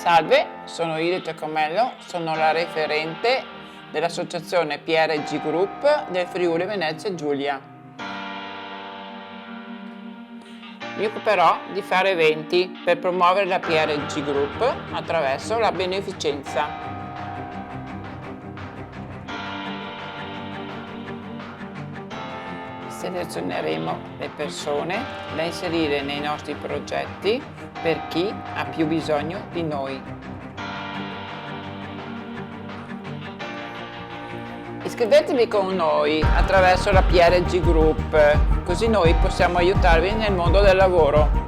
Salve, sono Iris Giacomello, sono la referente dell'associazione PRG Group del Friuli Venezia Giulia. Mi occuperò di fare eventi per promuovere la PRG Group attraverso la beneficenza. Selezioneremo le persone da inserire nei nostri progetti per chi ha più bisogno di noi. Iscrivetevi con noi attraverso la PRG Group, così noi possiamo aiutarvi nel mondo del lavoro.